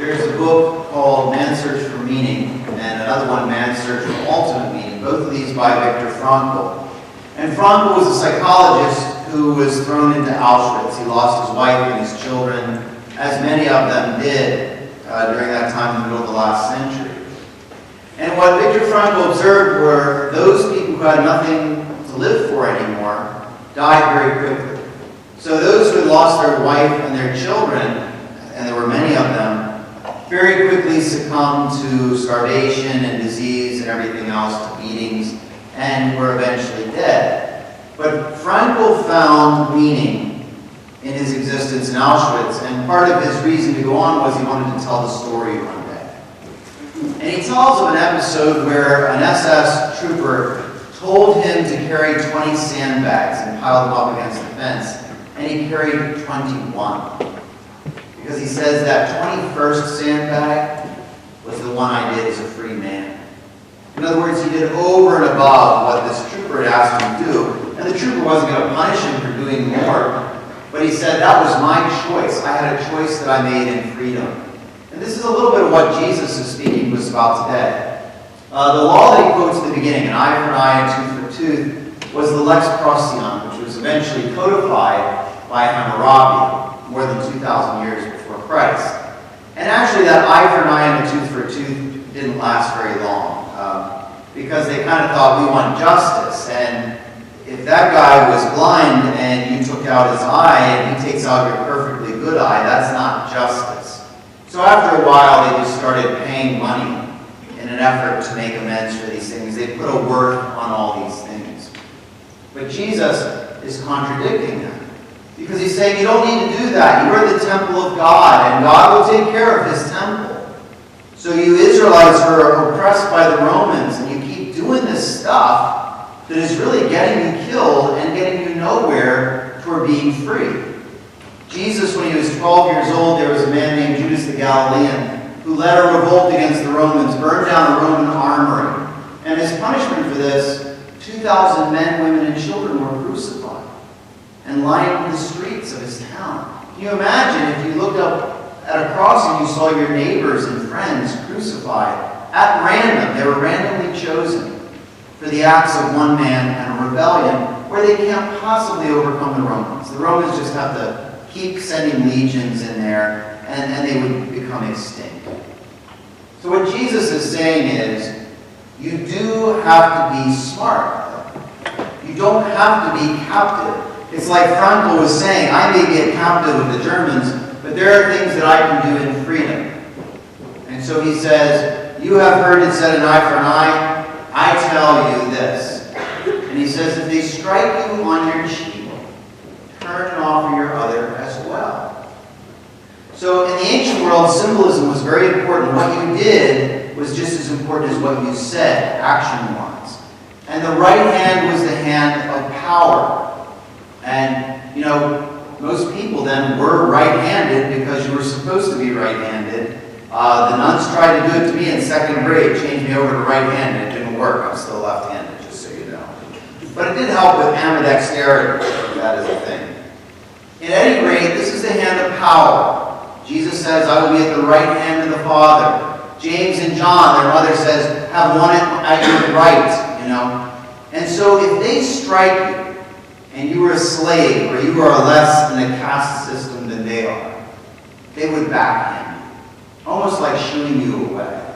There's a book called Man's Search for Meaning, and another one, Man's Search for Ultimate Meaning, both of these by Viktor Frankl. And Frankl was a psychologist who was thrown into Auschwitz. He lost his wife and his children, as many of them did during that time in the middle of the last century. And what Viktor Frankl observed were those people who had nothing to live for anymore died very quickly. So those who had lost their wife and their children, and there were many of them, very quickly succumbed to starvation and disease and everything else, to beatings, and were eventually dead. But Frankl found meaning in his existence in Auschwitz, and part of his reason to go on was he wanted to tell the story one day. And he tells of an episode where an SS trooper told him to carry 20 sandbags and piled them up against the fence, and he carried 21. Because he says that 21st sandbag was the one I did as a free man. In other words, he did over and above what this trooper had asked him to do. And the trooper wasn't going to punish him for doing more. But he said, that was my choice. I had a choice that I made in freedom. And this is a little bit of what Jesus is speaking to us about today. The law that he quotes at the beginning, an eye for an eye and tooth for tooth, was the Lex Procyon, which was eventually codified by Hammurabi more than 2,000 years before Christ. And actually that eye for an eye and a tooth for a tooth didn't last very long because they kind of thought we want justice. And if that guy was blind and you took out his eye and he takes out your perfectly good eye, that's not justice. So after a while they just started paying money in an effort to make amends for these things. They put a worth on all these things. But Jesus is contradicting that. Because he's saying you don't need to do that. You are the temple of God, and God will take care of his temple. So you Israelites who are oppressed by the Romans, and you keep doing this stuff that is really getting you killed and getting you nowhere toward being free. Jesus, when he was 12 years old, there was a man named Judas the Galilean who led a revolt against the Romans, burned down the Roman armory. And as punishment for this, 2,000 men, women, and children were crucified and lined the streets of his town. Can you imagine if you looked up at a cross and you saw your neighbors and friends crucified at random? They were randomly chosen for the acts of one man and a rebellion where they can't possibly overcome the Romans. The Romans just have to keep sending legions in there and they would become extinct. So what Jesus is saying is, you do have to be smart. You don't have to be captive. It's like Frankl was saying, I may be a captive of the Germans, but there are things that I can do in freedom. And so he says, you have heard it said an eye for an eye. I tell you this. And he says, if they strike you on your cheek, turn and offer your other as well. So in the ancient world, symbolism was very important. What you did was just as important as what you said, action-wise. And the right hand was the hand of power. And, you know, most people then were right-handed because you were supposed to be right-handed. The nuns tried to do it to me in second grade, changed me over to right-handed. It didn't work. I'm still left-handed, just so you know. But it did help with ambidexterity, if that is a thing. At any rate, this is the hand of power. Jesus says, I will be at the right hand of the Father. James and John, their mother says, have one at your right, you know. And so if they strike you, and you were a slave, or you are less in a caste system than they are, they would backhand you, almost like shooing you away.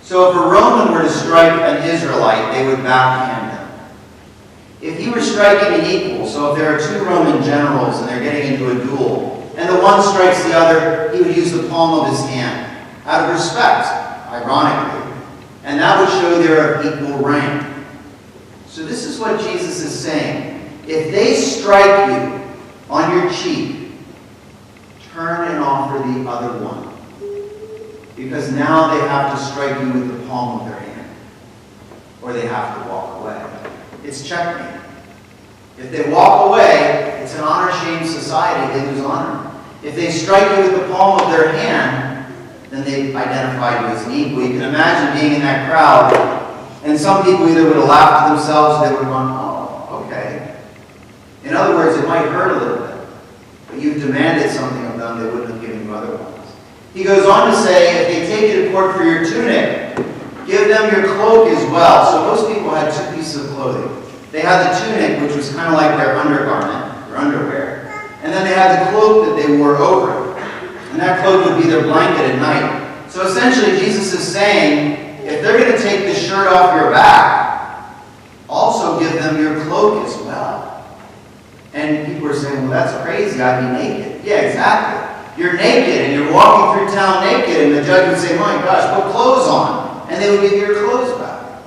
So if a Roman were to strike an Israelite, they would backhand him. If he were striking an equal, so if there are two Roman generals and they're getting into a duel, and the one strikes the other, he would use the palm of his hand, out of respect, ironically. And that would show they're of equal rank. So this is what Jesus is saying. If they strike you on your cheek, turn and offer the other one. Because now they have to strike you with the palm of their hand. Or they have to walk away. It's checkmate. If they walk away, it's an honor-shame society. They lose honor. If they strike you with the palm of their hand, then they've identified you as an equal. You can imagine being in that crowd, and some people either would have laughed to themselves, or they would have gone, oh, okay. In other words, it might hurt a little bit, but you've demanded something of them they wouldn't have given you otherwise. He goes on to say, if they take you to court for your tunic, give them your cloak as well. So most people had two pieces of clothing. They had the tunic, which was kind of like their undergarment, their underwear. And then they had the cloak that they wore over it. And that cloak would be their blanket at night. So essentially, Jesus is saying, if they're going to take the shirt off your back, also give them your cloak as well. And people are saying, well, that's crazy. I'd be naked. Yeah, exactly. You're naked, and you're walking through town naked, and the judge would say, my gosh, put clothes on. And they would give you your clothes back.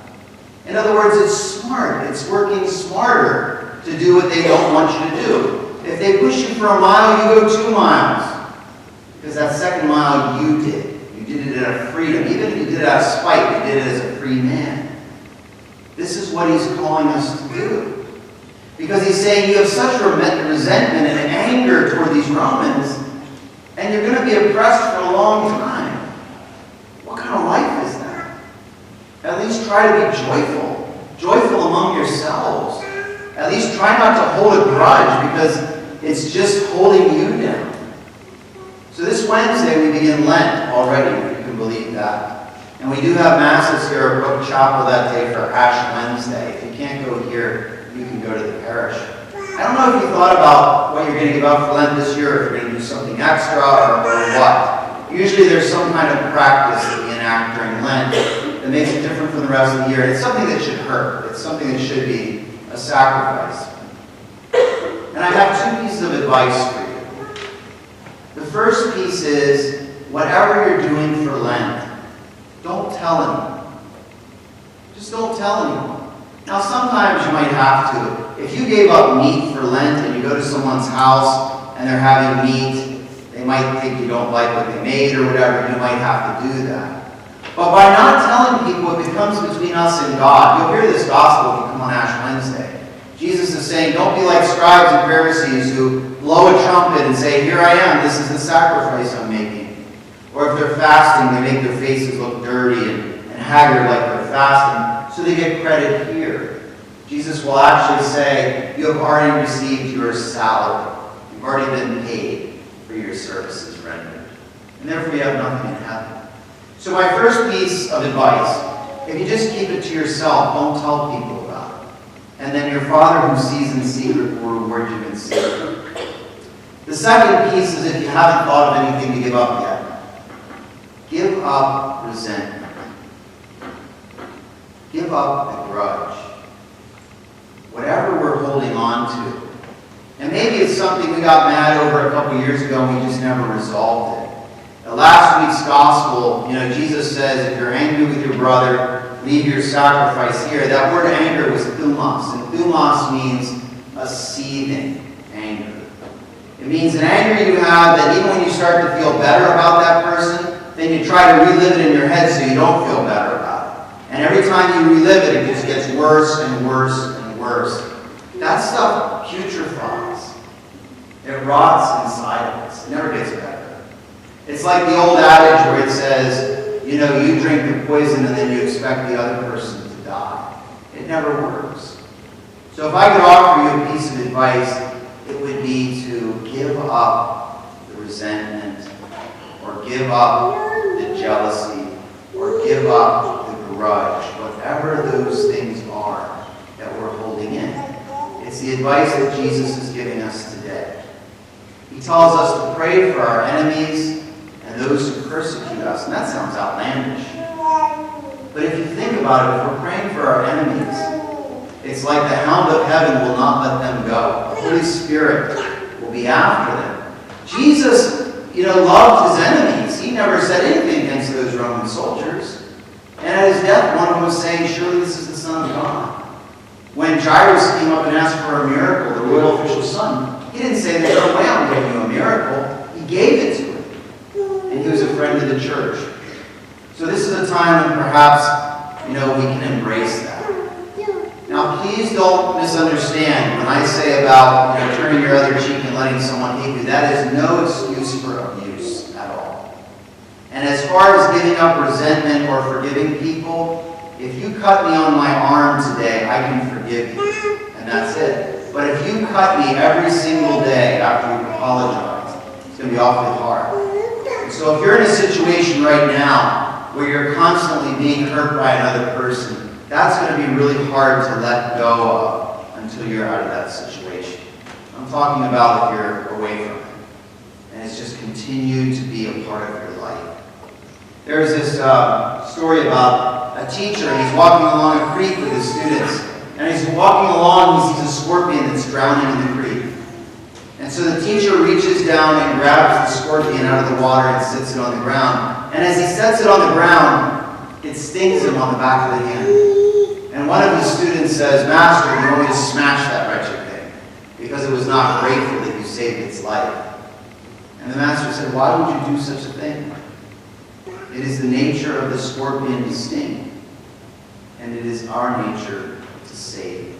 In other words, it's smart. It's working smarter to do what they don't want you to do. If they push you for a mile, you go 2 miles. Because that second mile you did. You did it out of freedom. Even if you did it out of spite, you did it as a free man. This is what he's calling us to do. Because he's saying you have such resentment and anger toward these Romans, and you're going to be oppressed for a long time. What kind of life is that? At least try to be joyful. Joyful among yourselves. At least try not to hold a grudge, because it's just holding you down. So this Wednesday we begin Lent already, if you can believe that. And we do have masses here at Brook Chapel that day for Ash Wednesday. If you can't go here, you can go to the parish. I don't know if you thought about what you're going to give up for Lent this year, if you're going to do something extra or what. Usually there's some kind of practice that we enact during Lent that makes it different from the rest of the year. It's something that should hurt. It's something that should be a sacrifice. And I have 2 pieces of advice for you. The first piece is, whatever you're doing for Lent, don't tell anyone. Just don't tell anyone. Now, sometimes you might have to. If you gave up meat for Lent and you go to someone's house and they're having meat, they might think you don't like what they made or whatever. You might have to do that. But by not telling people, it becomes between us and God. You'll hear this gospel if you come on Ash Wednesday. Jesus is saying, don't be like scribes and Pharisees who blow a trumpet and say, here I am, this is the sacrifice I'm making. Or if they're fasting, they make their faces look dirty and haggard like they're fasting, so they get credit here. Jesus will actually say, you have already received your salary. You've already been paid for your services rendered. And therefore you have nothing in heaven. So my first piece of advice, if you just keep it to yourself, don't tell people about it. And then your Father who sees in secret will reward you in secret. The second piece is, if you haven't thought of anything to give up yet, give up resentment. Give up the grudge. Whatever we're holding on to. And maybe it's something we got mad over a couple years ago and we just never resolved it. Last week's gospel, Jesus says, if you're angry with your brother, leave your sacrifice here. That word anger was thumos, and thumos means a seething anger. It means an anger you have that even when you start to feel better about that person, then you try to relive it in your head so you don't feel better about it. And every time you relive it, it just gets worse and worse and worse. That stuff putrefies. It rots inside of us. It never gets better. It's like the old adage where it says, you drink the poison and then you expect the other person to die. It never works. So if I could offer you a piece of advice, it would be to give up the resentment, or give up the jealousy, or give up the grudge, whatever those things are that we're holding in. It's the advice that Jesus is giving us today. He tells us to pray for our enemies and those who persecute us. And that sounds outlandish. But if you think about it, if we're praying for our enemies, it's like the hound of heaven will not let them go. The Holy Spirit will be after them. Jesus, loved his enemies. He never said anything against those Roman soldiers. And at his death, one of them was saying, surely this is the Son of God. When Jairus came up and asked for a miracle, the royal official's son, he didn't say, there's no way I'm giving you a miracle. He gave it to him. And he was a friend of the church. So this is a time when perhaps, we can embrace that. Now, please don't misunderstand when I say about turning your other cheek and letting someone hate you. That is no excuse for abuse at all. And as far as giving up resentment or forgiving people, if you cut me on my arm today, I can forgive you. And that's it. But if you cut me every single day after you apologize, it's going to be awfully hard. So if you're in a situation right now where you're constantly being hurt by another person, that's going to be really hard to let go of until you're out of that situation. I'm talking about if you're away from it, and it's just continued to be a part of your life. There's this story about a teacher, and he's walking along a creek with his students. And as he's walking along, he sees a scorpion that's drowning in the creek. And so the teacher reaches down and grabs the scorpion out of the water and sets it on the ground. And as he sets it on the ground, it stings him on the back of the hand. And one of his students says, "Master, you want me to smash that wretched thing, because it was not grateful that you saved its life." And the master said, "Why would you do such a thing? It is the nature of the scorpion to sting, and it is our nature to save."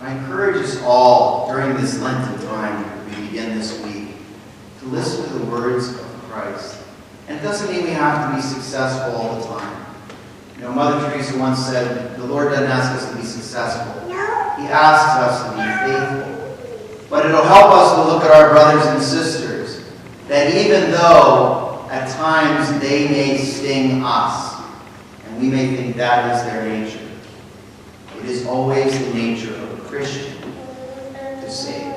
I encourage us all during this Lenten time that we begin this week to listen to the words of Christ. And it doesn't mean we have to be successful all the time. You know, Mother Teresa once said, the Lord doesn't ask us to be successful. He asks us to be faithful. But it'll help us to look at our brothers and sisters, that even though at times they may sting us, and we may think that is their nature, it is always the nature of a Christian to save.